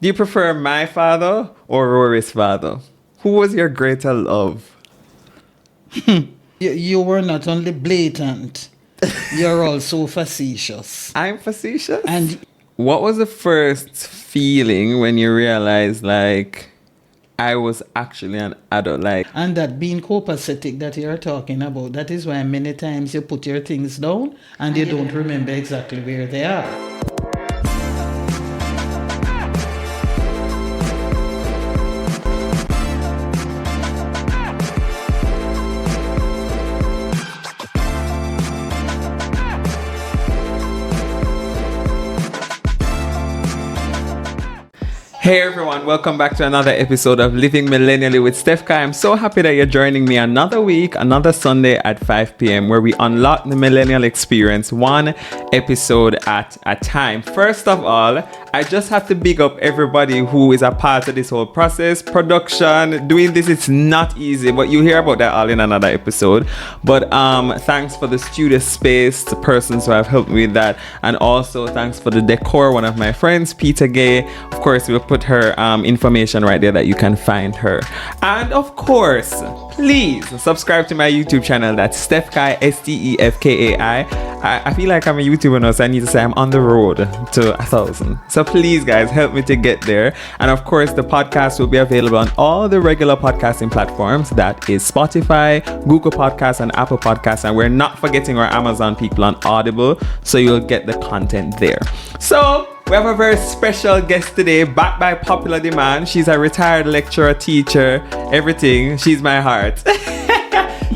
Do you prefer my father or Rory's father? Who was your greater love? You were not only blatant, you're also facetious. I'm facetious? And what was the first feeling when you realized, like, I was actually an adult? Like, and that being copacetic that you're talking about, that is why many times you put your things down and you don't remember exactly where they are. hey everyone, welcome back to another episode of Living Millennially with StefKai. I'm so happy that you're joining me another week, another Sunday at 5 p.m. where we unlock the millennial experience one episode at a time. First of all, I just have to big up everybody who is a part of this whole process. Production, doing this, it's not easy, but you hear about that all in another episode. But thanks for the studio space, the persons who have helped me with that. And also thanks for the decor, one of my friends, Peter Gay. Of course, we'll put her information right there that you can find her. And of course, please subscribe to my YouTube channel. That's StefKai, StefKai. I feel like I'm a YouTuber now, so I need to say I'm on the road to 1,000. So please, guys, help me to get there. And of course, the podcast will be available on all the regular podcasting platforms. That is Spotify, Google Podcasts, and Apple Podcasts. And we're not forgetting our Amazon people on Audible, so you'll get the content there. So we have a very special guest today, backed by popular demand. She's a retired lecturer, teacher, everything. She's my heart.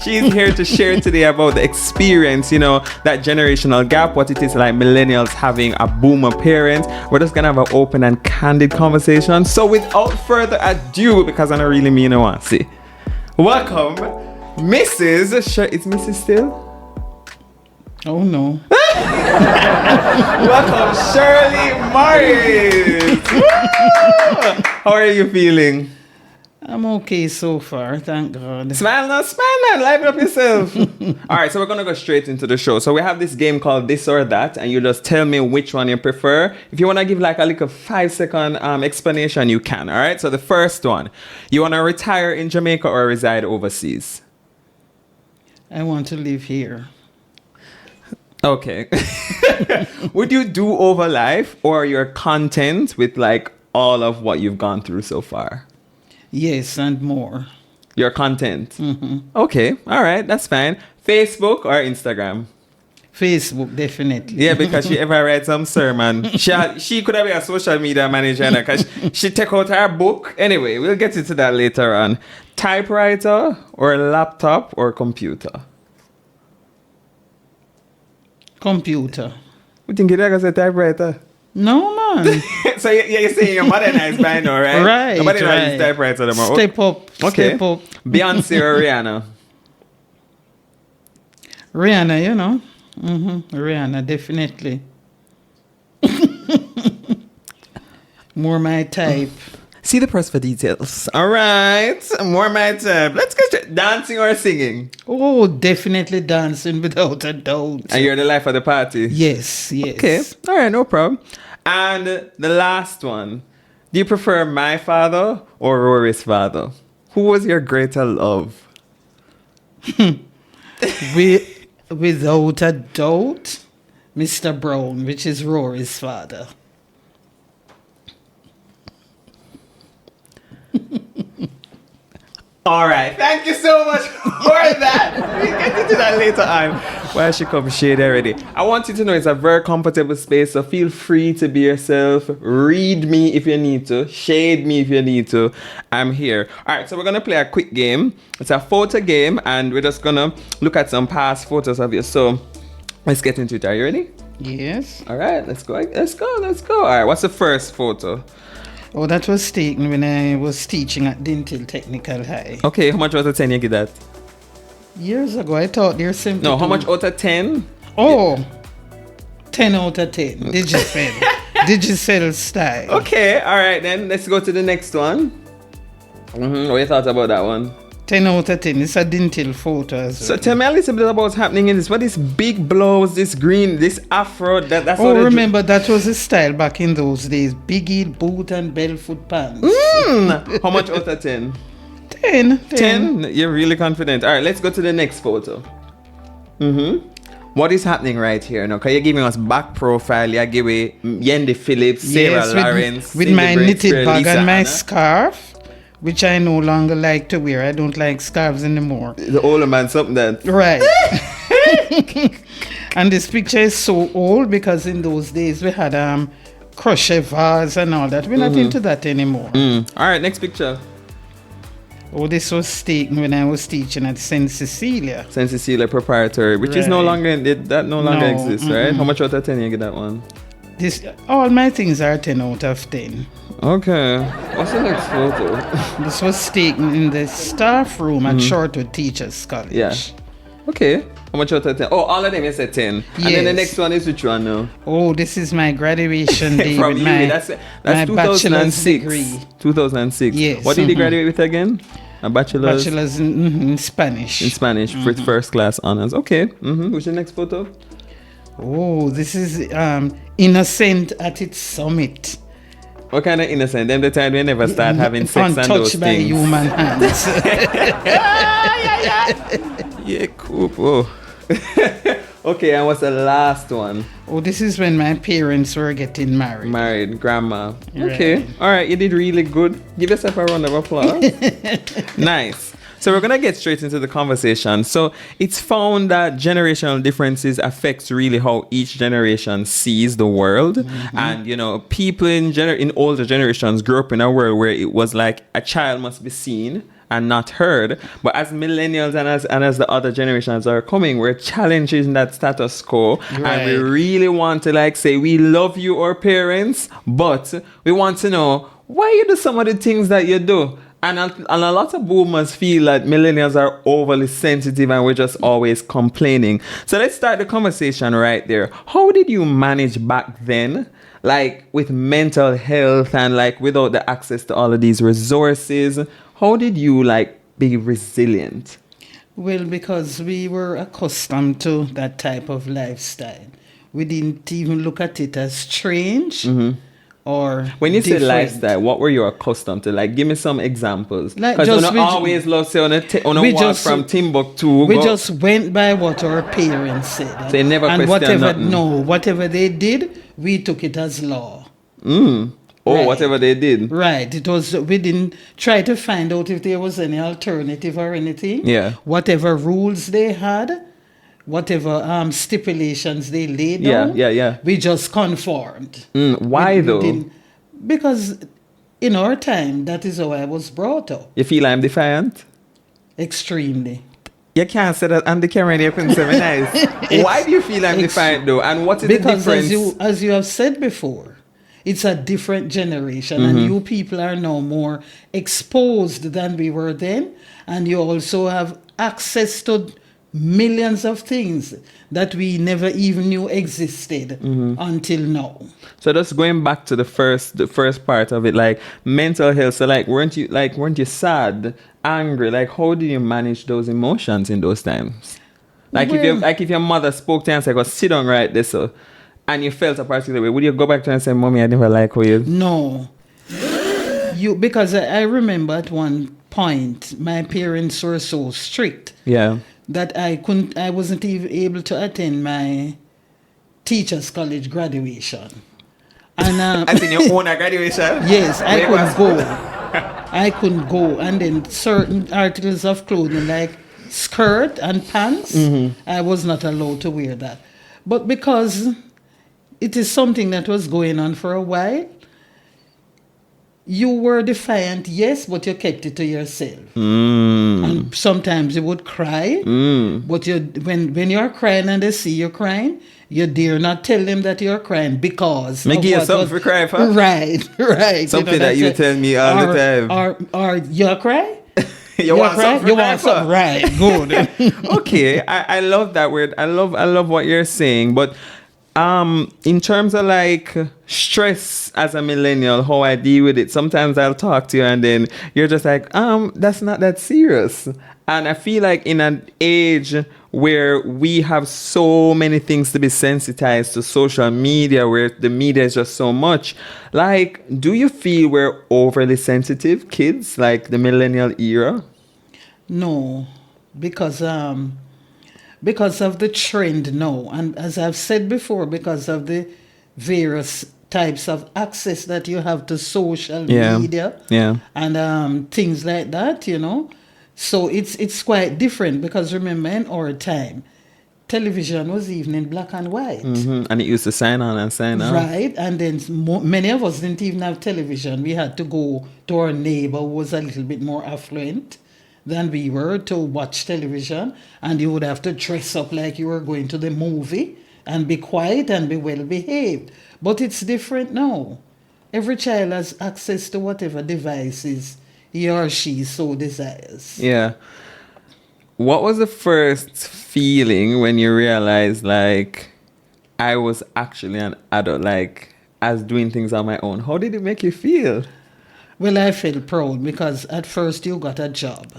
She's here to share today about the experience, that generational gap, what it is like millennials having a boomer parent. We're just gonna have an open and candid conversation. So without further ado, because I don't really mean no one, see, welcome, Mrs. It's Mrs. still? Oh no. Welcome, Shirley Morris. How are you feeling? I'm okay so far, thank God. Smile now, liven up yourself. All right, so we're gonna go straight into the show. So we have this game called This or That, and you just tell me which one you prefer. If you wanna give like a little 5-second explanation, you can. All right. So the first one, you wanna retire in Jamaica or reside overseas? I want to live here. Okay. Would you do over life, or you're content with like all of what you've gone through so far? Yes, and more. You're content? Mm-hmm. Okay, all right, that's fine. Facebook or Instagram? Facebook, definitely. Yeah, because she ever write some sermon. She could have been a social media manager because she take out her book. Anyway, we'll get into that later on. Typewriter or laptop or computer? Computer. We think you're going to say typewriter? No, man. So you're saying you're modernized by now, right? Right. Nobody right. knows typewriter anymore. Step up. Okay. Step up. Beyonce or Rihanna? Rihanna, Rihanna, definitely. More my type. See the press for details. All right. More my type. Let's get to dancing or singing. Oh, definitely dancing without a doubt. And you're the life of the party. Yes. Okay. All right. No problem. And the last one. Do you prefer my father or Rory's father? Who was your greater love? Without a doubt, Mr. Brown, which is Rory's father. All right. Thank you so much for that. We'll get into that later on. Well, she come shade already. I want you to know it's a very comfortable space, so feel free to be yourself. Read me if you need to. Shade me if you need to. I'm here. All right. So we're going to play a quick game. It's a photo game, and we're just going to look at some past photos of you. So let's get into it. Are you ready? Yes. All right. Let's go. All right. What's the first photo? Oh, that was taken when I was teaching at Dintil Technical High. Okay, how much out of 10 you get that? Years ago, I thought they're simple. No, how much out of 10? Oh, 10 out of 10. Digicel. Digicel style. Okay, all right then. Let's go to the next one. What you thought about that one? 10 out of 10. It's a dental photo as So well. tell me a little bit about what's happening in this. What is big blouse, this green, this afro? That's Oh, all. remember that was the style back in those days. Big heel boot and barefoot pants. How much out of 10? 10. 10? You're really confident. All right, let's go to the next photo. What is happening right here now? Because you're giving us back profile. You're giving Yendi Phillips, Sarah Lawrence, with Cindy my Breaks, knitted bag Lisa and my Anna. scarf, which I no longer like to wear. I don't like scarves anymore. The older man, something that. Right. And this picture is so old because in those days we had crochet vase and all that. We're not into that anymore. All right, next picture. Oh, this was taken when I was teaching at St. Cecilia. St. Cecilia Proprietary, which is no Right. longer, that no longer No, exists, right? How much out of 10 you get that one? This all my things are 10 out of 10. Okay. What's the next photo? This was taken in the staff room at Shortwood Teachers College. Yeah. Okay. How much out of 10? Oh, all of them you said 10. And then the Yes. next one is which one now? Oh, this is my graduation day From with uni. my, That's my bachelor's 2006. degree. 2006. Yes, What did you graduate with again? A bachelor's Bachelor's in Spanish. in Spanish with first class honors. Okay. What's the next photo? Oh, this is innocent at its summit. What kind of innocent? Them the time we never start having sex and those Untouched by things. human hands. Yeah, cool. Oh. Okay, and what's the last one? Oh, this is when my parents were getting married. Married, grandma. Okay. Right. All right, you did really good. Give yourself a round of applause. Nice. So we're going to get straight into the conversation. So it's found that generational differences affects really how each generation sees the world. And, you know, people in older generations grew up in a world where it was like a child must be seen and not heard. But as millennials and as the other generations are coming, we're challenging that status quo. And we Right. really want to like say, we love you, our parents, but we want to know why you do some of the things that you do. And a lot of boomers feel that millennials are overly sensitive and we're just always complaining. So let's start the conversation right there. How did you manage back then, like with mental health and like without the access to all of these resources? How did you like be resilient? Well, because we were accustomed to that type of lifestyle. We didn't even look at it as strange or When you say different. lifestyle, what were you accustomed to? Like, give me some examples. Like, Because just you we- always love say on a we walk just- from Timbuktu. We go- just went by what our parents said. They never and questioned whatever nothing. whatever they did, we took it as law. or Right. whatever they did. Right. It was we didn't try to find out if there was any alternative or anything. Yeah. Whatever rules they had, whatever stipulations they laid down. Yeah. We just conformed. Why We though? didn't- Because in our time, that is how I was brought up. You feel I'm defiant? Extremely. You can't say that on the camera and you couldn't say me nice. Why do you feel I'm defiant though? And what is Because the difference? as you have said before, it's a different generation and you people are now more exposed than we were then, and you also have access to millions of things that we never even knew existed until now. So just going back to the first part of it, like mental health. So like weren't you sad, angry? Like how do you manage those emotions in those times? Like if your mother spoke to you and said, "Go sit down right there," so and you felt a particular way, would you go back to her and say, "Mommy, I never like how you"? No. Because I remember at one point my parents were so strict Yeah. that I wasn't even able to attend my teachers college graduation. And As in your own graduation? yes, I Where couldn't was- go. I couldn't go. And then certain articles of clothing like skirt and pants, I was not allowed to wear that. But because it is something that was going on for a while, you were defiant, yes, but you kept it to yourself. And sometimes you would cry, but when you're crying and they see you crying, you dare not tell them that you're crying because Me of give you what something was- for cry for? Right. Something that you that's it. tell me all the time. Or you cry? You want cry? something for You cry want for? something, right? Good. Okay, I love that word. I love what you're saying, but In terms of like stress as a millennial, how I deal with it, sometimes I'll talk to you and then you're just like, that's not that serious. And I feel like in an age where we have so many things to be sensitized to, social media, where the media is just so much, like, do you feel we're overly sensitive, kids, like the millennial era? No, because of the trend now, and as I've said before, because of the various types of access that you have to social media and things like that, so it's quite different, because remember, in our time, television was even in black and white. And it used to sign on and sign out. Right, and then many of us didn't even have television. We had to go to our neighbor who was a little bit more affluent than we were to watch television, and you would have to dress up like you were going to the movie and be quiet and be well behaved. But it's different now. Every child has access to whatever devices he or she so desires. Yeah. What was the first feeling when you realized, like, I was actually an adult, like, I was doing things on my own? How did it make you feel? Well, I felt proud, because at first you got a job.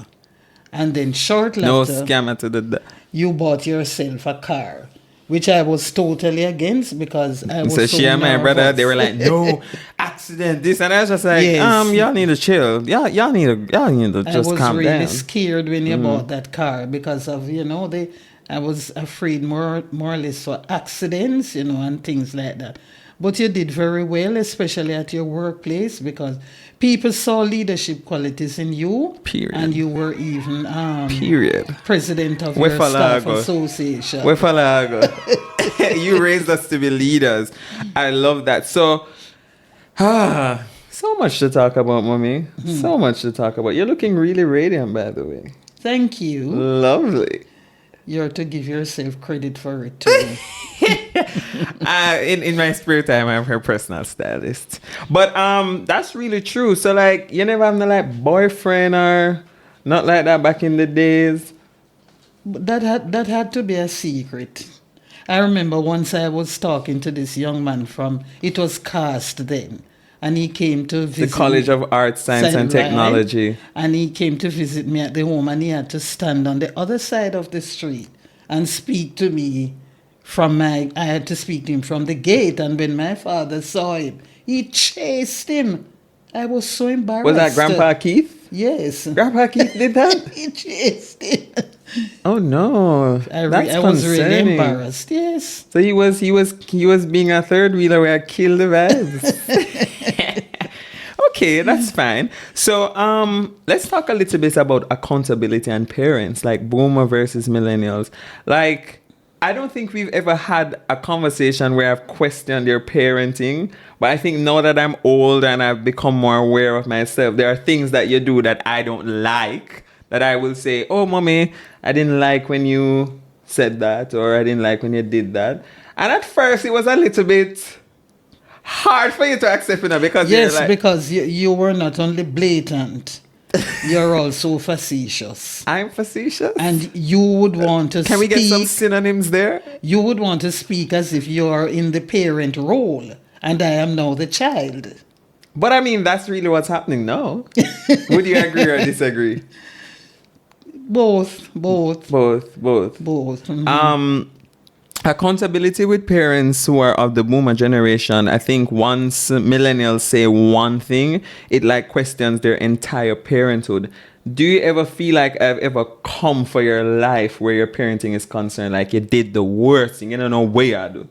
And then shortly No after, scammer to the... you bought yourself a car, which I was totally against, because I was so she and my nervous. brother, they were like, no, accident, this. And I was just like, Yes. y'all need to chill. Y'all need to just calm down. I was really scared when you bought that car, because of, I was afraid more or less for accidents, and things like that. But you did very well, especially at your workplace, because people saw leadership qualities in you. Period. And you were even president of Where your staff association. You raised us to be leaders. I love that. So, so much to talk about, mommy. So much to talk about. You're looking really radiant, by the way. Thank you. Lovely. You're to give yourself credit for it too. In my spare time, I'm her personal stylist. But that's really true. So like, you never have no like boyfriend or not like that back in the days? That had to be a secret. I remember once I was talking to this young man it was CAST then, and he came to visit the College of Arts, Science and Technology. And he came to visit me at the home, and he had to stand on the other side of the street and speak to me I had to speak to him from the gate. And when my father saw him, he chased him. I was so embarrassed. Was that Grandpa Keith? Yes. Grandpa Keith did that? He chased him. Oh no. I was really embarrassed, yes. So he was being a third wheeler where I killed the vibes. Okay, that's fine. So let's talk a little bit about accountability and parents, like boomer versus millennials. Like, I don't think we've ever had a conversation where I've questioned your parenting, but I think now that I'm older and I've become more aware of myself, there are things that you do that I don't like, that I will say, oh, mommy, I didn't like when you said that, or I didn't like when you did that. And at first, it was a little bit hard for you to accept, because yes, you're like, because you were not only blatant, you're also facetious. I'm facetious? And you would want to Can we get some synonyms there? You would want to speak as if you are in the parent role, and I am now the child. But I mean, that's really what's happening now. Would you agree or disagree? Both. Mm-hmm. Accountability with parents who are of the boomer generation, I think once millennials say one thing, it like questions their entire parenthood. Do you ever feel like I've ever come for your life where your parenting is concerned, like you did the worst thing, you don't know where I do?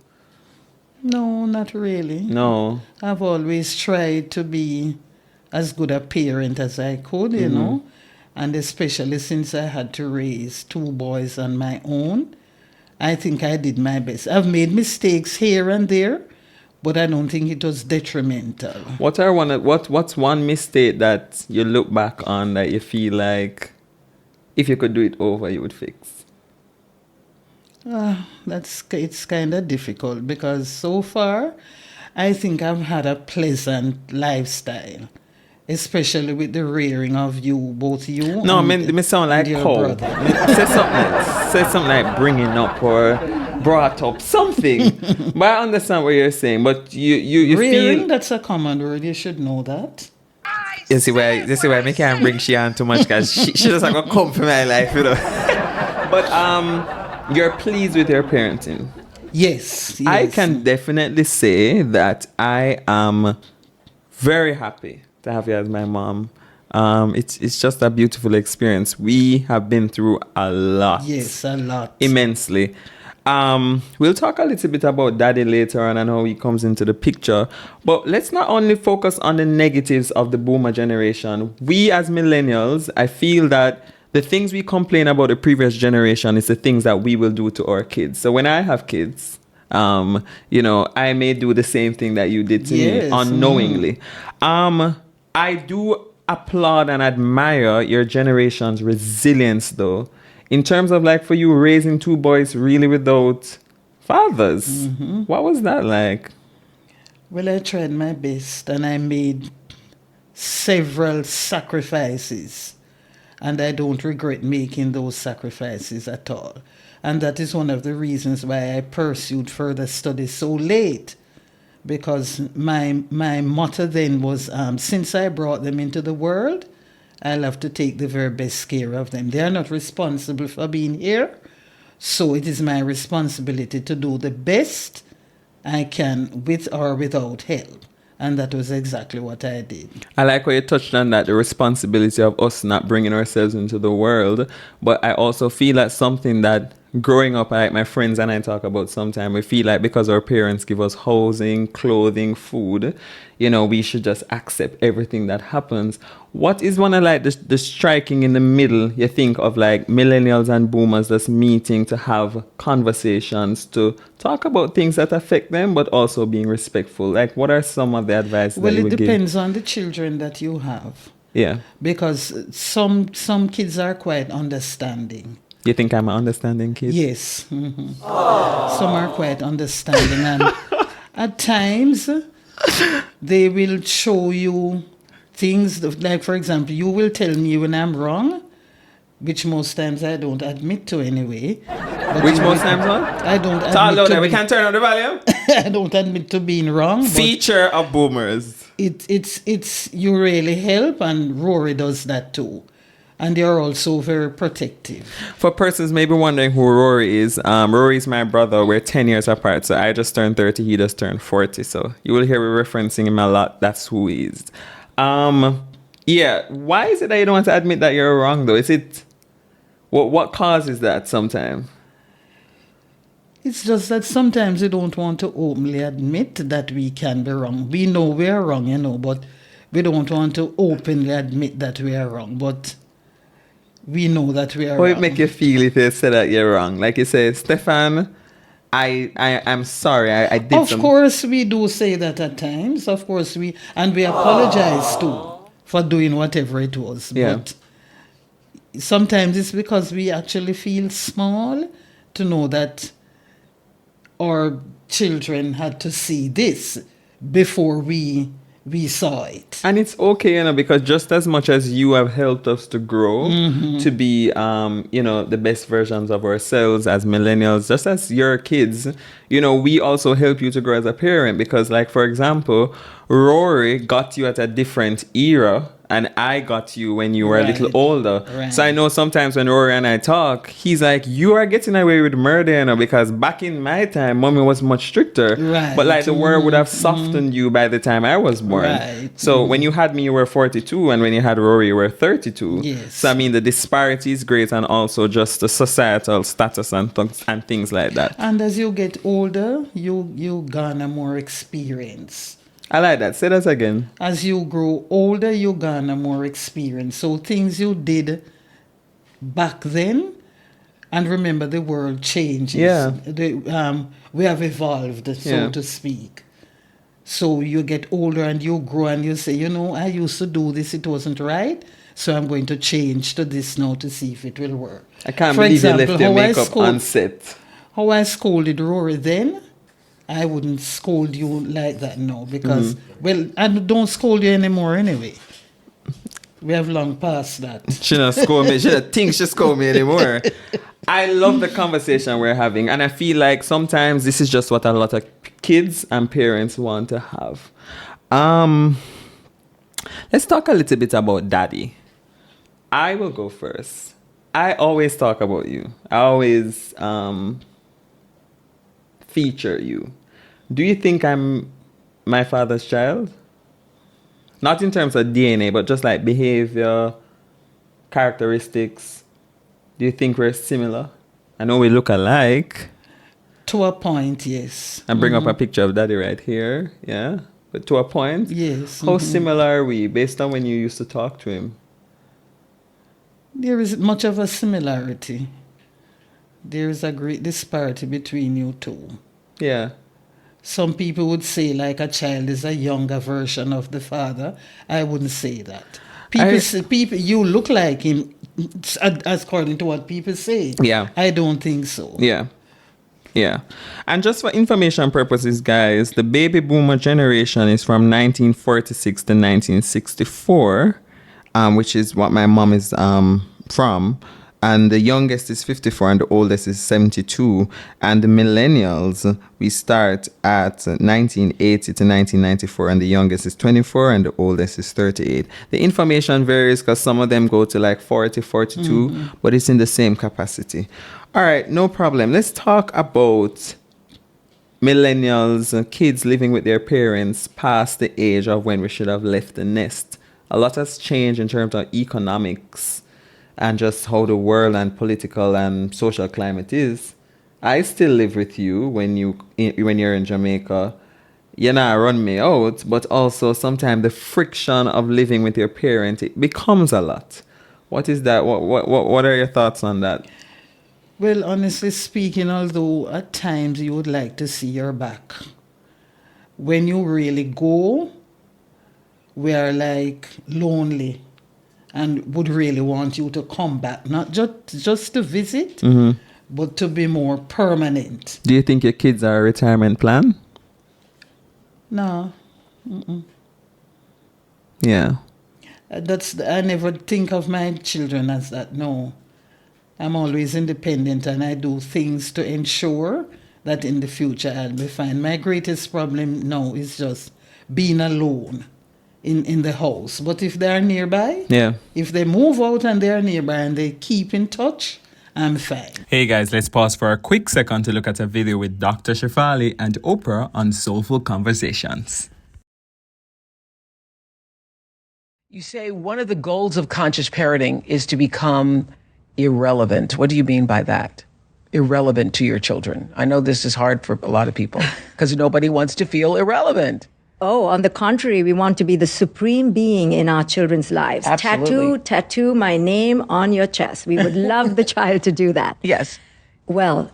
No, not really. No. I've always tried to be as good a parent as I could, you know, and especially since I had to raise two boys on my own, I think I did my best. I've made mistakes here and there, but I don't think it was detrimental. What's one mistake that you look back on that you feel like if you could do it over, you would fix? It's kind of difficult, because so far, I think I've had a pleasant lifestyle, especially with the rearing of both you. No, me sound like cow. Say something like bringing up, or brought up something. But I understand what you're saying. But you Rearing, feel... that's a common word. You should know that. You see why I can't bring she on too much, because she just like gonna come for my life, you know. But you're pleased with your parenting. Yes. I can definitely say that I am very happy to have you as my mom. It's just a beautiful experience. We have been through a lot. Yes, a lot. Immensely. We'll talk a little bit about daddy later on and how he comes into the picture. But let's not only focus on the negatives of the boomer generation. We as millennials, I feel that the things we complain about the previous generation is the things that we will do to our kids. So when I have kids, you know, I may do the same thing that you did to me unknowingly. I do applaud and admire your generation's resilience, though. In terms of, like, for you raising two boys really without fathers. What was that like? Well, I tried my best and I made several sacrifices. And I don't regret making those sacrifices at all. And that is one of the reasons why I pursued further studies so late. Because my motto then was, since I brought them into the world, I'll have to take the very best care of them. They are not responsible for being here. So it is my responsibility to do the best I can with or without help. And that was exactly what I did. I like how you touched on that, the responsibility of us not bringing ourselves into the world. But I also feel like something that growing up, like my friends and I talk about sometimes, we feel like because our parents give us housing, clothing, food, you know, we should just accept everything that happens. What is one of like the striking in the middle, you think, of like millennials and boomers just meeting to have conversations, to talk about things that affect them, but also being respectful? Like, what are some of the advice that you would give? Well, it depends on the children that you have. Yeah. Because some kids are quite understanding. You think I'm an understanding kid? Yes. Mm-hmm. Some are quite understanding. And at times, they will show you things, like, for example, you will tell me when I'm wrong, which most times I don't admit to anyway. Which most times what? I don't admit Talk louder, to we can't turn on the volume. I don't admit to being wrong. Feature of boomers. It's you really help, and Rory does that too. And they are also very protective. For persons maybe wondering who Rory is, Rory is my brother. We're 10 years apart. So I just turned 30, he just turned 40. So you will hear me referencing him a lot. That's who he is. Yeah. Why is it that you don't want to admit that you're wrong, though? Is it... What causes that sometimes? It's just that sometimes we don't want to openly admit that we can be wrong. We know we are wrong, you know, but we don't want to openly admit that we are wrong. But... we know that we are wrong. How it make you feel if you say that you're wrong? Like you say, Stefan, I'm sorry, I did something. Of course, we do say that at times. Of course, we apologize too for doing whatever it was. Yeah. But sometimes it's because we actually feel small to know that our children had to see this before we saw it. And it's okay, you know, because just as much as you have helped us to grow, to be, you know, the best versions of ourselves as millennials, just as your kids, you know, we also help you to grow as a parent. Because, like, for example, Rory got you at a different era, and I got you when you were a little older. Right. So I know sometimes when Rory and I talk, he's like, you are getting away with murder, you know, because back in my time, mommy was much stricter. Right. But like the world would have softened you by the time I was born. Right. So when you had me, you were 42, and when you had Rory, you were 32. Yes. So I mean, the disparity is great, and also just the societal status and things like that. And as you get older, you garner more experience. I like that. Say that again. As you grow older, you garner more experience. So things you did back then, and remember, the world changes. Yeah. We have evolved, so to speak. So you get older and you grow and you say, you know, I used to do this, it wasn't right, so I'm going to change to this now to see if it will work. I can't believe you left your makeup on set. How I scolded Rory then, I wouldn't scold you like that now because, well, I don't scold you anymore anyway. We have long past that. She don't scold me. She don't think she scold me anymore. I love the conversation we're having, and I feel like sometimes this is just what a lot of kids and parents want to have. Let's talk a little bit about daddy. I will go first. I always talk about you. I always feature you. Do you think I'm my father's child? Not in terms of DNA, but just like behavior, characteristics. Do you think we're similar? I know we look alike. To a point, yes. And bring up a picture of daddy right here. Yeah. But to a point. Yes. How similar are we based on when you used to talk to him? There is much of a similarity. There is a great disparity between you two. Yeah. Some people would say like a child is a younger version of the father. I wouldn't say that. People, you look like him, according to what people say. Yeah. I don't think so. Yeah. Yeah. And just for information purposes, guys, the baby boomer generation is from 1946 to 1964, which is what my mom is from. And the youngest is 54 and the oldest is 72. And the millennials, we start at 1980 to 1994, and the youngest is 24 and the oldest is 38. The information varies because some of them go to like 40, 42, but it's in the same capacity. All right, no problem. Let's talk about millennials, kids living with their parents past the age of when we should have left the nest. A lot has changed in terms of economics and just how the world and political and social climate is. I still live with you when you're in Jamaica. You not run me out, but also sometimes the friction of living with your parent, it becomes a lot. What is that? What are your thoughts on that? Well, honestly speaking, although at times you would like to see your back, when you really go, we are like lonely and would really want you to come back, not just to visit, but to be more permanent. Do you think your kids are a retirement plan? No. Yeah. I never think of my children as that, no. I'm always independent and I do things to ensure that in the future I'll be fine. My greatest problem now is just being alone in the house. But if they're nearby, if they move out and they're nearby and they keep in touch, I'm fine. Hey guys, let's pause for a quick second to look at a video with Dr. Shefali and Oprah on Soulful Conversations. You say one of the goals of conscious parenting is to become irrelevant. What do you mean by that? Irrelevant to your children. I know this is hard for a lot of people because nobody wants to feel irrelevant. Oh, on the contrary, we want to be the supreme being in our children's lives. Absolutely. Tattoo my name on your chest. We would love the child to do that. Yes. Well,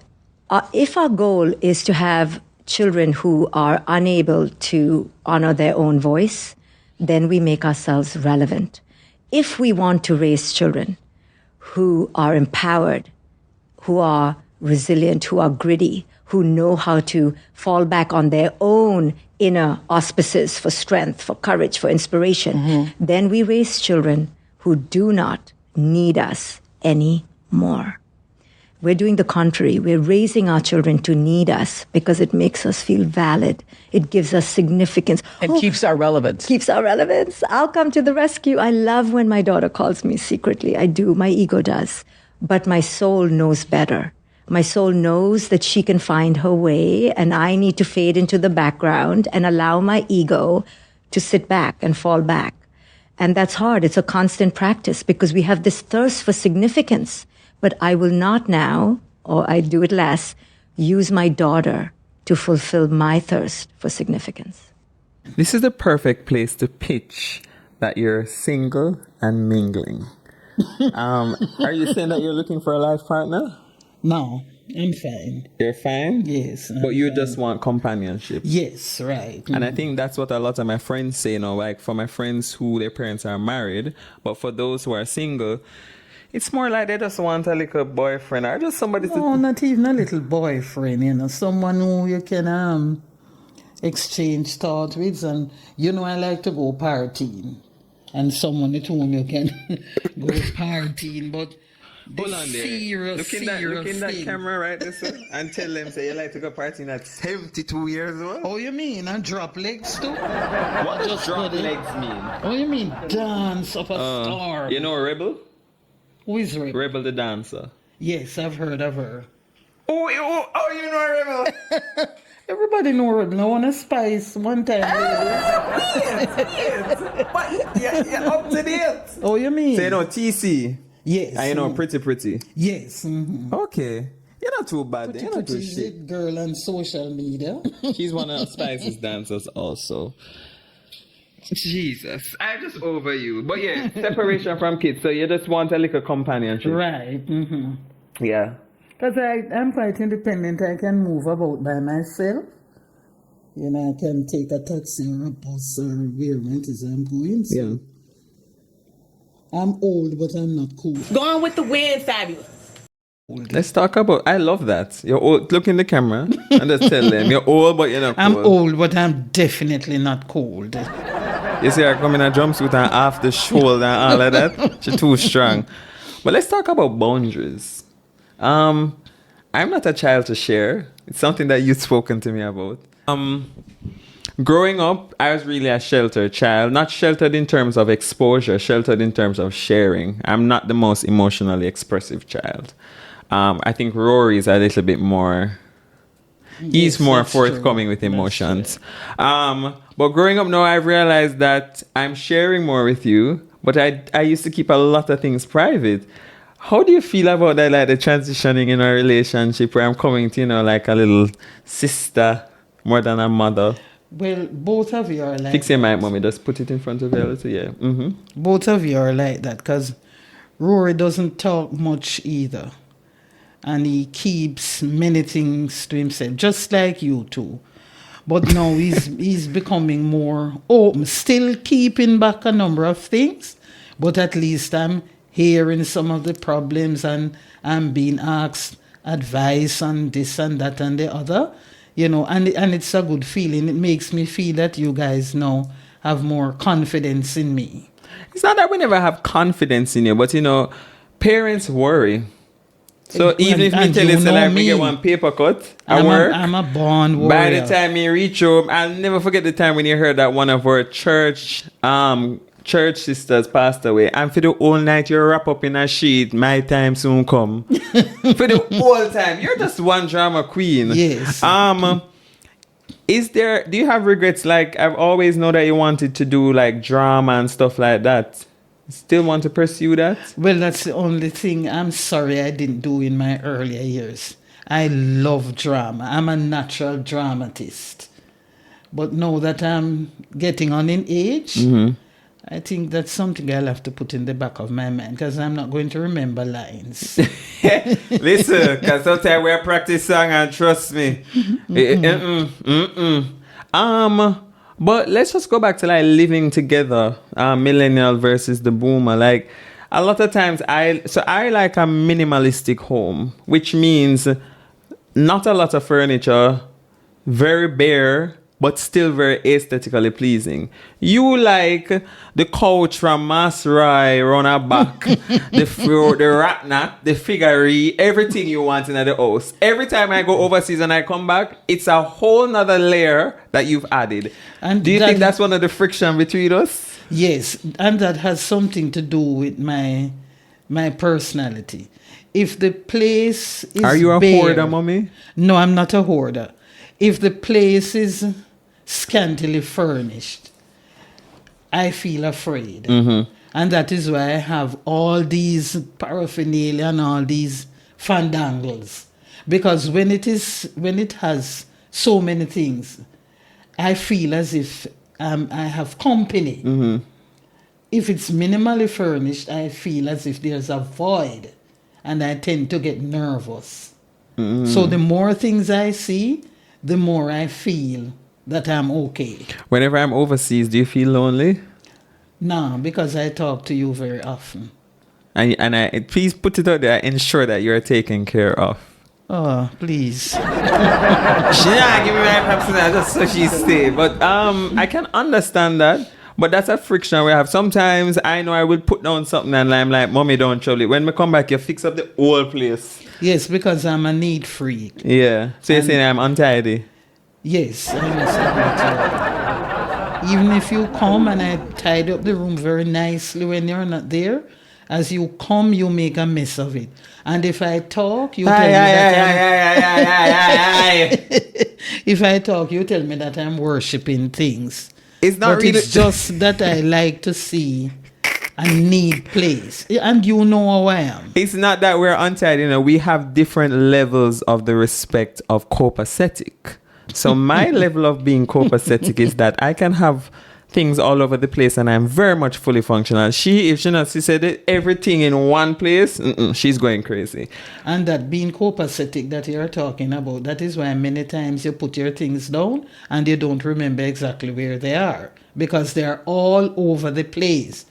if our goal is to have children who are unable to honor their own voice, then we make ourselves relevant. If we want to raise children who are empowered, who are resilient, who are gritty, who know how to fall back on their own inner auspices for strength, for courage, for inspiration, then we raise children who do not need us anymore. We're doing the contrary. We're raising our children to need us because it makes us feel valid. It gives us significance. And keeps our relevance. Keeps our relevance. I'll come to the rescue. I love when my daughter calls me secretly. I do. My ego does. But my soul knows better. My soul knows that she can find her way, and I need to fade into the background and allow my ego to sit back and fall back. And that's hard. It's a constant practice because we have this thirst for significance. But I will not now, or I do it less, use my daughter to fulfill my thirst for significance. This is the perfect place to pitch that you're single and mingling. Are you saying that you're looking for a life partner? No, I'm fine. You're fine? Yes. But you just want companionship. Yes, right. And I think that's what a lot of my friends say, like for my friends who their parents are married, but for those who are single, it's more like they just want a little boyfriend or just somebody No, not even a little boyfriend, someone who you can exchange thoughts with. And, I like to go partying. And someone at whom you can go partying. But Hold on there. Serious, Look in that thing. camera right this way and tell them say you like to go partying at 72 years old. Oh, you mean and drop legs too? What does drop legs mean? Oh, you mean dance of a star? You know Rebel? Who is Rebel? Rebel the dancer. Yes, I've heard of her. Oh, you know Rebel. Everybody know Rebel. No one a spice one time. But you're up to date. Oh, you mean? So you know TC. Yes. And you know pretty. Yes. Mm-hmm. Okay. You're not too bad then. You're not too shit. Girl on social media. She's one of Spice's dancers also. Jesus. I'm just over you. But yeah, separation from kids. So you just want a little companionship. Right. Mm-hmm. Yeah. Because I'm quite independent. I can move about by myself. You know, I can take a taxi or a bus or wherever it is I'm going. So. Yeah. I'm old, but I'm not cool. Going with the wind, fabulous. Let's talk about. I love that. You're old. Look in the camera and just tell them you're old, but you're not cool. I'm old, but I'm definitely not cold. You see her come in a jumpsuit and half the shoulder and all of that. She's too strong. But let's talk about boundaries. I'm not a child to share. It's something that you've spoken to me about. Growing up, I was really a sheltered child. Not sheltered in terms of exposure, sheltered in terms of sharing. I'm not the most emotionally expressive child. I think Rory is a little bit more... He's more forthcoming with emotions. But growing up now, I've realized that I'm sharing more with you, but I used to keep a lot of things private. How do you feel about that, like the transitioning in our relationship where I'm coming to, like a little sister more than a mother? Well, both of you are like Fix your mic, mommy. Just put it in front of you a little, yeah. Mm-hmm. Both of you are like that because Rory doesn't talk much either. And he keeps many things to himself, just like you two. But now he's becoming more open, still keeping back a number of things, but at least I'm hearing some of the problems and I'm being asked advice on this and that and the other, and it's a good feeling. It makes me feel that you guys now have more confidence in me. It's not that we never have confidence in you, but parents worry. So even if me tell you, like, me get one paper cut at work, I'm a born warrior. by the time you reach home, I'll never forget the time when you heard that one of our church sisters passed away. And for the whole night, you wrap up in a sheet, my time soon come. For the whole time. You're just one drama queen. Yes. Do you have regrets? Like, I've always known that you wanted to do like drama and stuff like that. Still want to pursue that? Well, that's the only thing I'm sorry I didn't do in my earlier years. I love drama. I'm a natural dramatist. But now that I'm getting on in age, I think that's something I'll have to put in the back of my mind because I'm not going to remember lines. Listen, because sometimes we practice song and trust me. But let's just go back to like living together, millennial versus the boomer. Like a lot of times I like a minimalistic home, which means not a lot of furniture, very bare, but still very aesthetically pleasing. You like the couch from Masrai around our back, the ratnat, the figurine, everything you want in the house. Every time I go overseas and I come back, it's a whole nother layer that you've added. And do you think that's one of the friction between us? Yes, and that has something to do with my personality. If the place is Are you a bare, hoarder, mommy? No, I'm not a hoarder. If the place is scantily furnished, I feel afraid. And that is why I have all these paraphernalia and all these fandangles. Because when it has so many things, I feel as if I have company. If it's minimally furnished, I feel as if there's a void and I tend to get nervous. So the more things I see, the more I feel that I'm okay. Whenever I'm overseas, do you feel lonely? No, because I talk to you very often. And I please put it out there, ensure that you're taken care of. Oh, please. She not give me my props now, just so she stay. But I can understand that. But that's a friction we have. Sometimes I know I will put down something and I'm like, Mommy, don't trouble it. When we come back, you fix up the whole place. Yes, because I'm a neat freak. Yeah. So you're saying I'm untidy? Yes, I must admit to it. Even if you come and I tidy up the room very nicely when you're not there, as you come, you make a mess of it. And if I talk, you tell me that if I talk, you tell me that I'm worshipping things. It's not but really. It's just that I like to see a neat place. And you know how I am. It's not that we're untidy, you know. We have different levels of the respect of copacetic. So my level of being copacetic is that I can have things all over the place and I'm very much fully functional. If she said everything in one place, she's going crazy. And that being copacetic that you're talking about, that is why many times you put your things down and you don't remember exactly where they are because they're all over the place.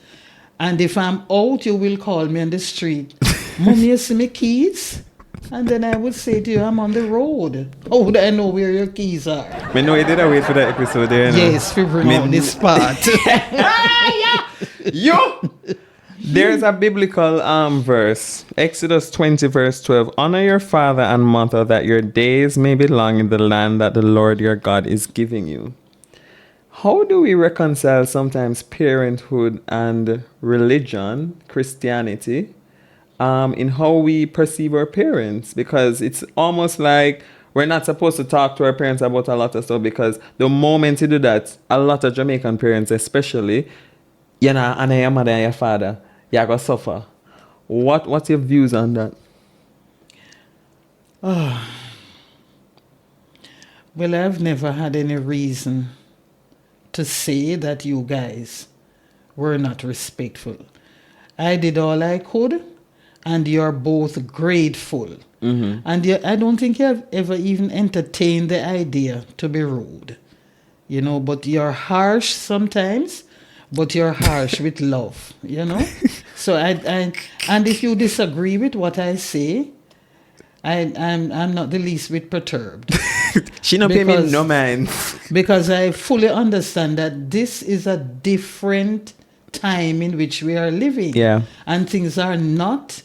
And if I'm out, you will call me on the street, Mommy, you see my keys? And then I would say to you, I'm on the road. How would I know where your keys are? I know you did wait for that episode there. Yes, we bring out this part. Yo! There's a biblical verse, Exodus 20 verse 12. Honor your father and mother that your days may be long in the land that the Lord your God is giving you. How do we reconcile sometimes parenthood and religion, Christianity, in how we perceive our parents? Because it's almost like we're not supposed to talk to our parents about a lot of stuff, because the moment you do that, a lot of Jamaican parents especially, you know, and your mother and your father, you're going to suffer. What's your views on that? Well, I've never had any reason to say that you guys were not respectful. I did all I could, and you're both grateful. Mm-hmm. And I don't think you have ever even entertained the idea to be rude. You know, but you're harsh sometimes, but you're harsh with love, you know? So and if you disagree with what I say, I'm not the least bit perturbed. She not pay me no mind. Because I fully understand that this is a different time in which we are living. Yeah. And things are not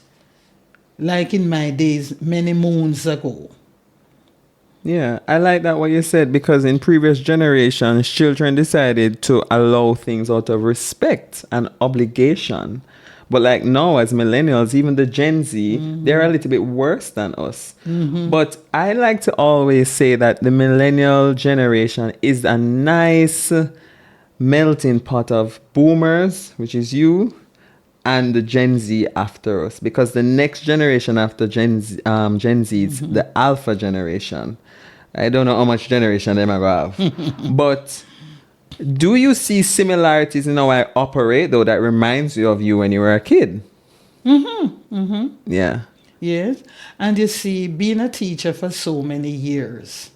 like in my days many moons ago. Yeah, I like that what you said, because in previous generations, children decided to allow things out of respect and obligation. But like now, as millennials, even the Gen Z, they're a little bit worse than us. Mm-hmm. But I like to always say that the millennial generation is a nice melting pot of boomers, which is you, and the Gen Z after us. Because the next generation after Gen Z is the Alpha generation. I don't know how much generation they might have. But do you see similarities in how I operate, though, that reminds you of you when you were a kid? Mm-hmm. Mm-hmm. Yeah. Yes. And you see, being a teacher for so many years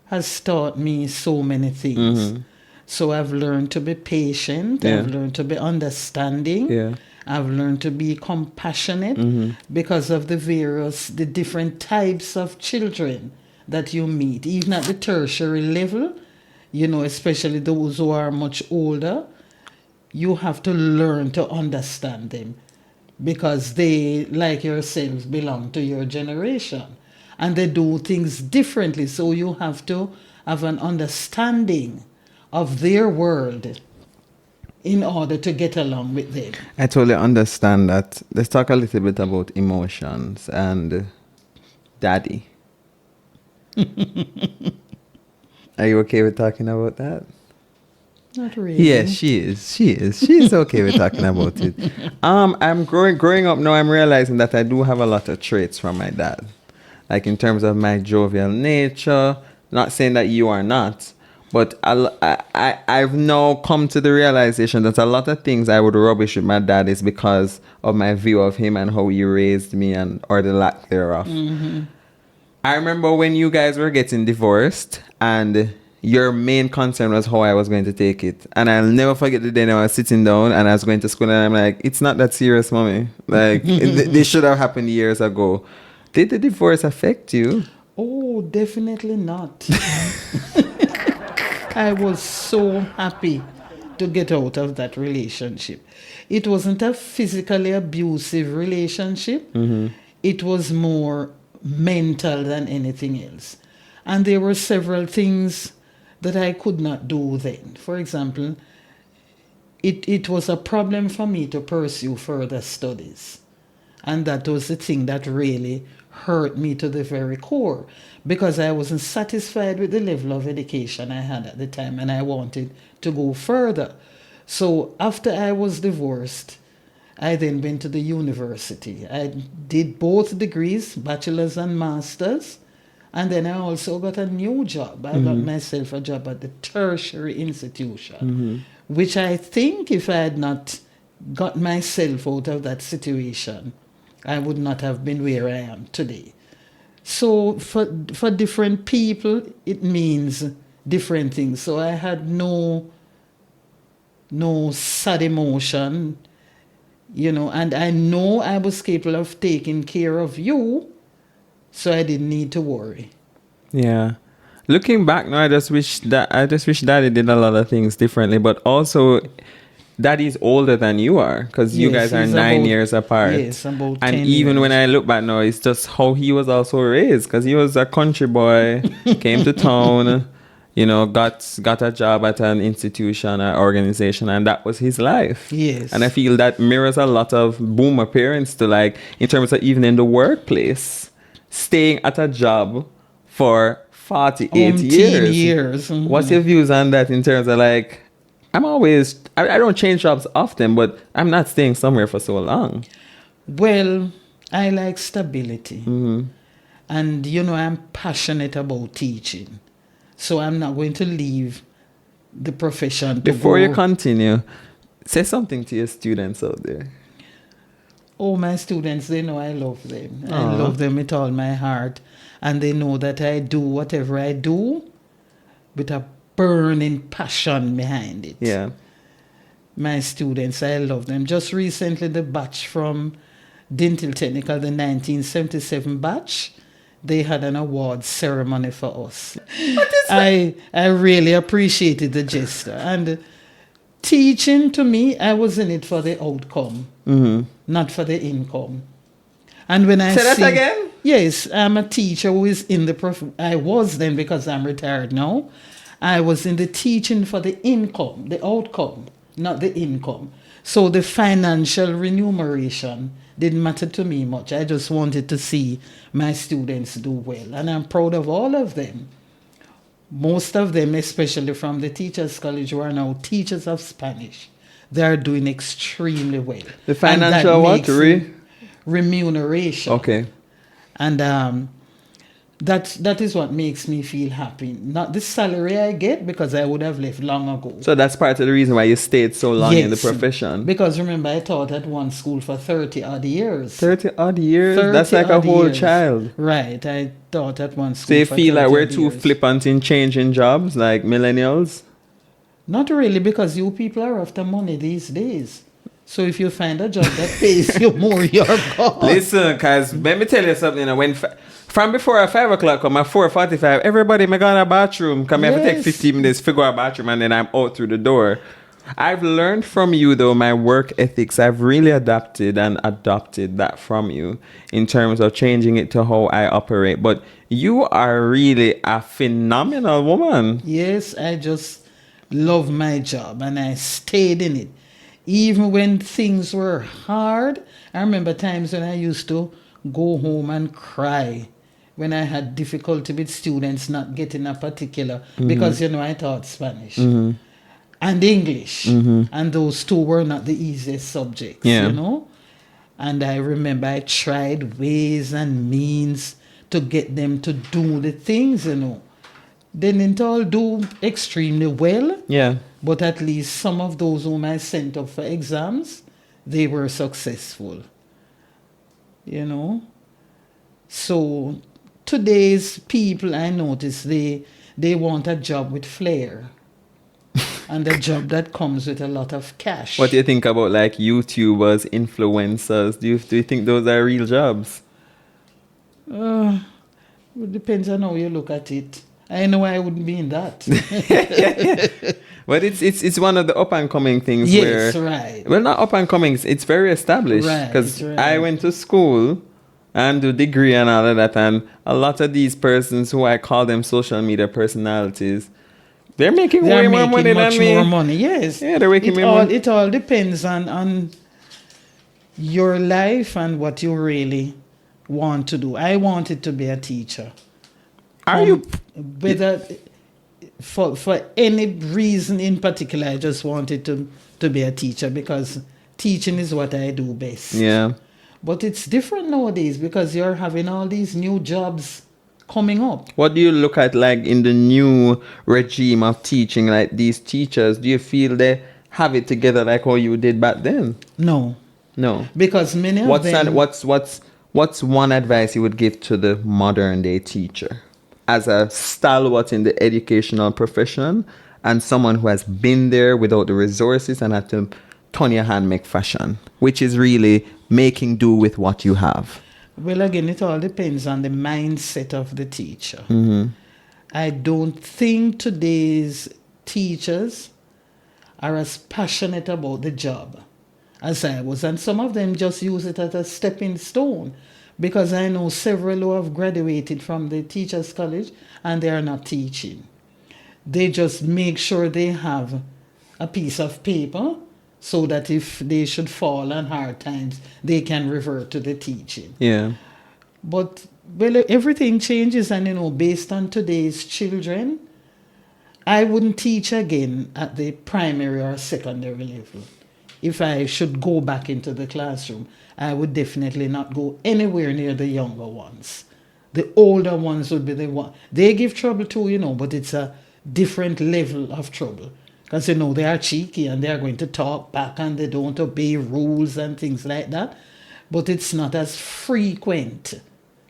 has taught me so many things. Mm-hmm. So I've learned to be patient. Yeah. I've learned to be understanding. Yeah. I've learned to be compassionate because of the different types of children that you meet, even at the tertiary level. You know, especially those who are much older, you have to learn to understand them because they, like yourselves, belong to your generation and they do things differently. So you have to have an understanding of their world in order to get along with them. I totally understand that. Let's talk a little bit about emotions and daddy. Are you okay with talking about that? Not really. Yes, she is. She's okay with talking about it. I'm growing up now, I'm realizing that I do have a lot of traits from my dad. Like in terms of my jovial nature, not saying that you are not, but I've now come to the realization that a lot of things I would rubbish with my dad is because of my view of him and how he raised me or the lack thereof. Mm-hmm. I remember when you guys were getting divorced and your main concern was how I was going to take it. And I'll never forget the day I was sitting down and I was going to school and I'm like, it's not that serious, mommy. Like, this should have happened years ago. Did the divorce affect you? Oh, definitely not. I was so happy to get out of that relationship. It wasn't a physically abusive relationship. It was more mental than anything else. And there were several things that I could not do then. For example, it was a problem for me to pursue further studies. And that was the thing that really hurt me to the very core, because I wasn't satisfied with the level of education I had at the time, and I wanted to go further. So after I was divorced, I then went to the university. I did both degrees, bachelor's and master's. And then I also got a new job. I got myself a job at the tertiary institution, which I think if I had not got myself out of that situation, I would not have been where I am today. So for different people, it means different things. So I had no sad emotion, and I know I was capable of taking care of you, so I didn't need to worry. Yeah. Looking back now, I just wish Daddy did a lot of things differently, but also Daddy's older than you are, because you guys are 9 years apart. Yes, about 10 And even years. when I look back now, it's just how he was also raised, because he was a country boy, came to town, got a job at an institution, an organization, and that was his life. Yes. And I feel that mirrors a lot of boomer parents to, like, in terms of even in the workplace, staying at a job for 48 years. What's your views on that in terms of, like, I don't change jobs often, but I'm not staying somewhere for so long. Well, I like stability. And, I'm passionate about teaching. So I'm not going to leave the profession to Before go. you continue, say something to your students out there. Oh, my students, they know I love them. I Aww. love them with all my heart. And they know that I do whatever I do with a burning passion behind it. Yeah. My students, I love them. Just recently, the batch from Dental Technical, the 1977 batch, they had an award ceremony for us. What is that? I really appreciated the gesture. And teaching, to me, I was in it for the outcome, not for the income. And when I Say that again? Yes, I'm a teacher who is in the I was then, because I'm retired now. I was in the teaching for the income, the outcome, not the income. So the financial remuneration didn't matter to me much. I just wanted to see my students do well. And I'm proud of all of them. Most of them, especially from the Teachers College, who are now teachers of Spanish, they are doing extremely well. The financial what? Remuneration. Okay. And that is what makes me feel happy. Not the salary I get, because I would have left long ago. So that's part of the reason why you stayed so long in the Yes, profession. Because remember, I taught at one school for 30 odd years. 30 odd years? 30 That's like a odd whole years. child. Right. I taught at one school. So you for feel like 30 we're odd too years. flippant in changing jobs, like millennials? Not really, because you people are after money these days. So if you find a job that pays you more, you're gone. Listen, because let me tell you something. When from before 5 o'clock or my 4:45, everybody may go in a bathroom. Come have to take Yes. 15 minutes, figure out a bathroom, and then I'm out through the door. I've learned from you, though, my work ethics. I've really adapted and adopted that from you in terms of changing it to how I operate. But you are really a phenomenal woman. Yes, I just love my job, and I stayed in it. Even when things were hard, I remember times when I used to go home and cry when I had difficulty with students not getting a particular, because, I taught Spanish and English, and those two were not the easiest subjects, Yeah. And I remember I tried ways and means to get them to do the things, They didn't all do extremely well. Yeah. But at least some of those whom I sent up for exams, they were successful. So today's people, I notice, they want a job with flair. And a job that comes with a lot of cash. What do you think about like YouTubers, influencers? Do you think those are real jobs? It depends on how you look at it. I know I wouldn't be in that. But it's one of the up and coming things Yes, where, right. well, not up and coming, it's very established Right, because right. I went to school and do degree and all of that, and a lot of these persons who I call them social media personalities, they're making way more money much than me. more money. Yes. Yeah, they're making it me all, more. It all depends on your life and what you really want to do. I wanted to be a teacher. Are you? Whether for any reason in particular, I just wanted to be a teacher because teaching is what I do best. Yeah. But it's different nowadays because you're having all these new jobs coming up. What do you look at like in the new regime of teaching, like these teachers? Do you feel they have it together like how you did back then? No, because many of them. What's one advice you would give to the modern day teacher as a stalwart in the educational profession and someone who has been there without the resources and had to turn your hand make fashion, which is really making do with what you have? Well, again, it all depends on the mindset of the teacher. Mm-hmm. I don't think today's teachers are as passionate about the job as I was. And some of them just use it as a stepping stone. Because I know several who have graduated from the Teachers College and they are not teaching. They just make sure they have a piece of paper so that if they should fall on hard times, they can revert to the teaching. Yeah. But, well, everything changes, and, based on today's children, I wouldn't teach again at the primary or secondary level. If I should go back into the classroom, I would definitely not go anywhere near the younger ones. The older ones would be the one. They give trouble too, but it's a different level of trouble. Because, they are cheeky and they are going to talk back and they don't obey rules and things like that. But it's not as frequent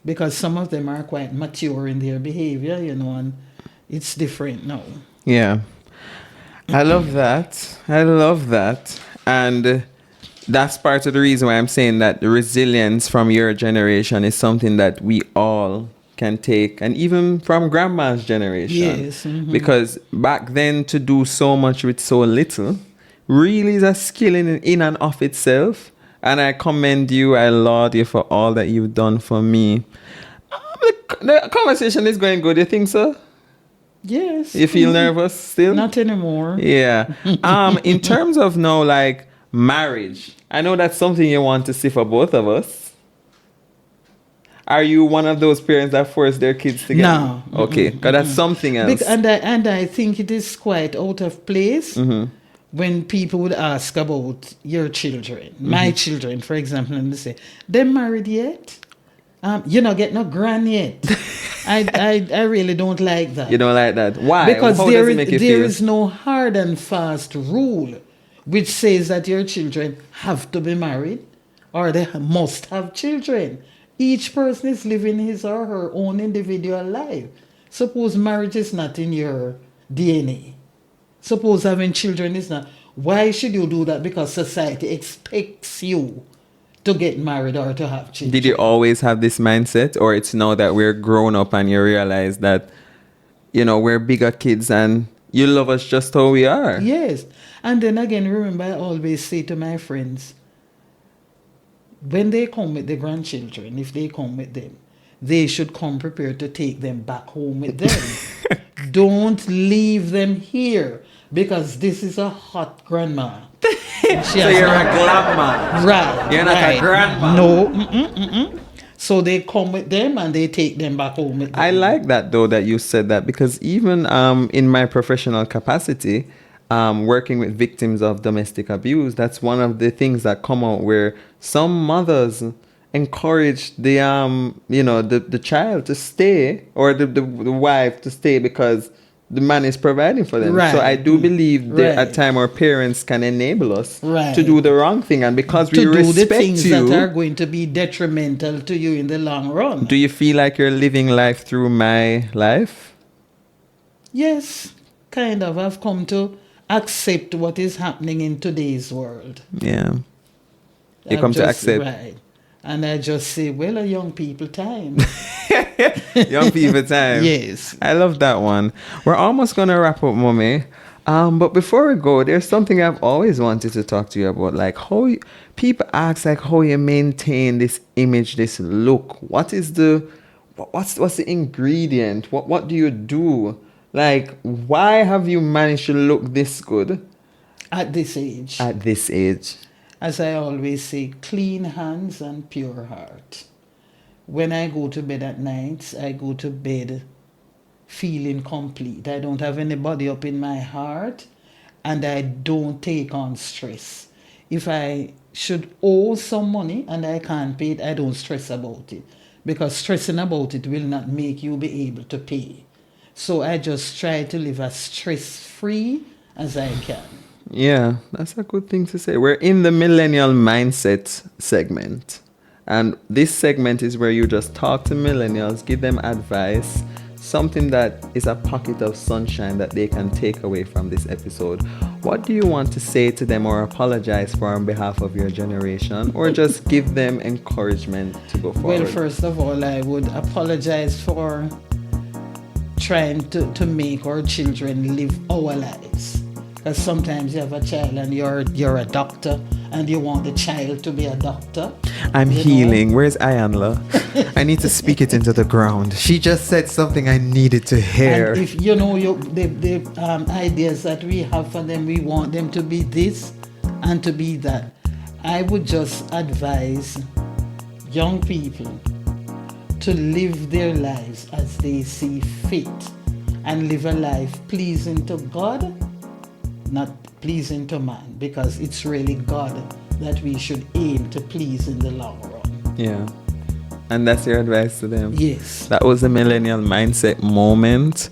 because some of them are quite mature in their behavior, and it's different now. Yeah. I love that. And that's part of the reason why I'm saying that the resilience from your generation is something that we all can take, and even from grandma's generation. Yes. Mm-hmm. Because back then, to do so much with so little really is a skill in and of itself. And I commend you, I laud you for all that you've done for me. The conversation is going good, you think so? Yes. You feel nervous still? Not anymore. Yeah. In terms of now, like marriage, I know that's something you want to see for both of us. Are you one of those parents that force their kids to get No. Okay, because that's something else. And I think it is quite out of place when people would ask about your children, my children, for example, and they say, they're married yet? You not get no grand yet. I really don't like that. You don't like that? Why? Because How does it make you there feel? is no hard and fast rule which says that your children have to be married or they must have children. Each person is living his or her own individual life. Suppose marriage is not in your DNA. Suppose having children is not. Why should you do that? Because society expects you to get married or to have children. Did you always have this mindset, or it's now that we're grown up and you realize that, we're bigger kids and you love us just how we are? Yes. And then again, remember, I always say to my friends, when they come with the grandchildren, if they come with them, they should come prepared to take them back home with them. Don't leave them here because this is a hot grandma. So you're a grandma. Right. You're not a grandma. No. So they come with them and they take them back home with them. I like that though that you said that, because even in my professional capacity, working with victims of domestic abuse, that's one of the things that come out where some mothers encourage the the child to stay, or the wife to stay, because the man is providing for them. Right. So I do believe that Right. at time our parents can enable us Right. to do the wrong thing, and because we to do the respect things you, that are going to be detrimental to you in the long run. do you feel like you're living life through my life? Yes, kind of. I've come to accept what is happening in today's world. Yeah. You come to accept. Right. And I just say, well, a young people time. Young people time. Yes. I love that one. We're almost going to wrap up, Mommy. But before we go, there's something I've always wanted to talk to you about. Like people ask like how you maintain this image, this look. What's the ingredient? What do you do? Like, why have you managed to look this good At this age, at this age? as I always say, clean hands and pure heart. When I go to bed at night, I go to bed feeling complete. I don't have anybody up in my heart, and I don't take on stress. If I should owe some money and I can't pay it, I don't stress about it, because stressing about it will not make you be able to pay. So I just try to live as stress-free as I can. Yeah, that's a good thing to say. We're in the millennial mindset segment. And this segment is where you just talk to millennials, give them advice, something that is a pocket of sunshine that they can take away from this episode. What do you want to say to them or apologize for on behalf of your generation, or just give them encouragement to go forward? Well, first of all, I would apologize for trying to make our children live our lives. Because sometimes you have a child and you're a doctor and you want the child to be a doctor. I'm healing. Where's Ayanla? I need to speak it into the ground. She just said something I needed to hear. And if the ideas that we have for them, we want them to be this and to be that. I would just advise young people to live their lives as they see fit and live a life pleasing to God, not pleasing to man, because it's really God that we should aim to please in the long run. Yeah. And that's your advice to them? Yes. That was the millennial mindset moment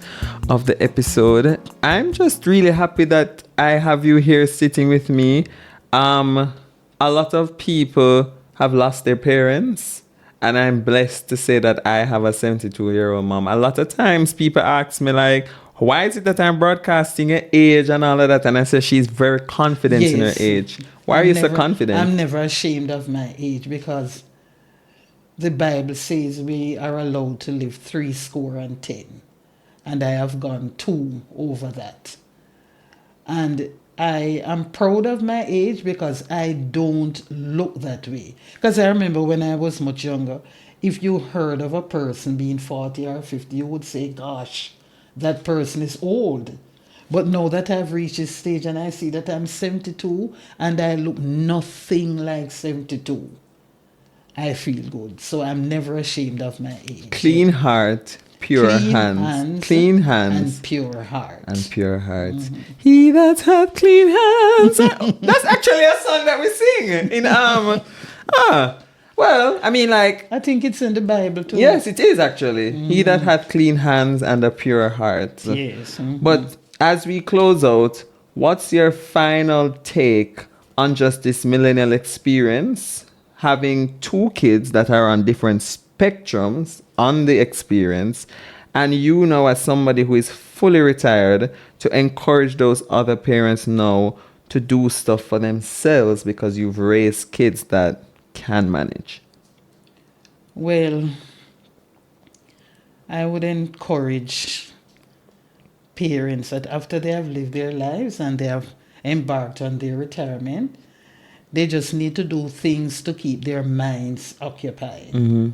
of the episode. I'm just really happy that I have you here sitting with me. A lot of people have lost their parents, and I'm blessed to say that I have a 72-year-old mom. A lot of times people ask me like, why is it that I'm broadcasting her age and all of that? And I say she's very confident in her age. Why are you so confident? I'm never ashamed of my age, because the Bible says we are allowed to live 70, and I have gone 2 over that. And I am proud of my age because I don't look that way. Because I remember when I was much younger, if you heard of a person being 40 or 50, you would say, gosh, that person is old. But now that I've reached this stage and I see that I'm 72 and I look nothing like 72, I feel good. So I'm never ashamed of my age. Clean heart, pure hands. Clean hands. And pure heart. And pure heart. Mm-hmm. He that hath clean hands. That's actually a song that we sing in well, I mean, like, I think it's in the Bible too. Yes, it is actually. Mm-hmm. He that hath clean hands and a pure heart. Yes. Mm-hmm. But as we close out, what's your final take on just this millennial experience? Having 2 kids that are on different spectrums on the experience, and you know, as somebody who is fully retired, to encourage those other parents now to do stuff for themselves because you've raised kids that can manage. Well, I would encourage parents that after they have lived their lives and they have embarked on their retirement, they just need to do things to keep their minds occupied. Mm-hmm.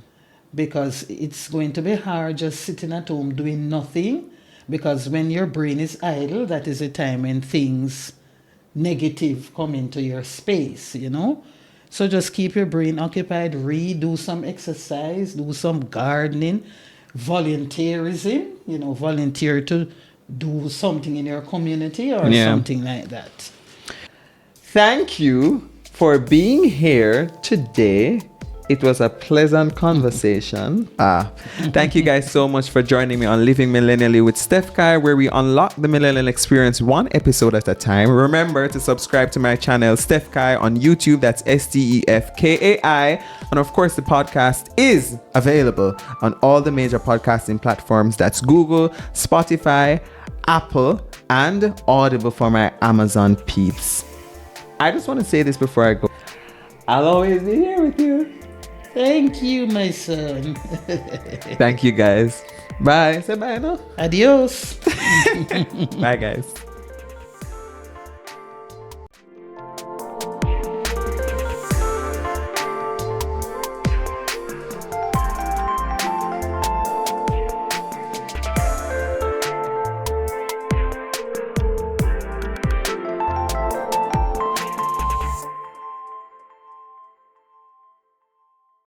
Because it's going to be hard just sitting at home doing nothing, because when your brain is idle, that is a time when things negative come into your space, you know. So just keep your brain occupied, read, do some exercise, do some gardening, volunteerism, you know, volunteer to do something in your community or something like that. Thank you for being here today. It was a pleasant conversation. Thank you guys so much for joining me on Living Millennially with StefKai, where we unlock the millennial experience 1 episode at a time. Remember to subscribe to my channel, StefKai, on YouTube. That's StefKai. And of course, the podcast is available on all the major podcasting platforms. That's Google, Spotify, Apple, and Audible for my Amazon peeps. I just want to say this before I go. I'll always be here with you. Thank you, my son. Thank you, guys. Bye. Say bye now. Adios. Bye, guys.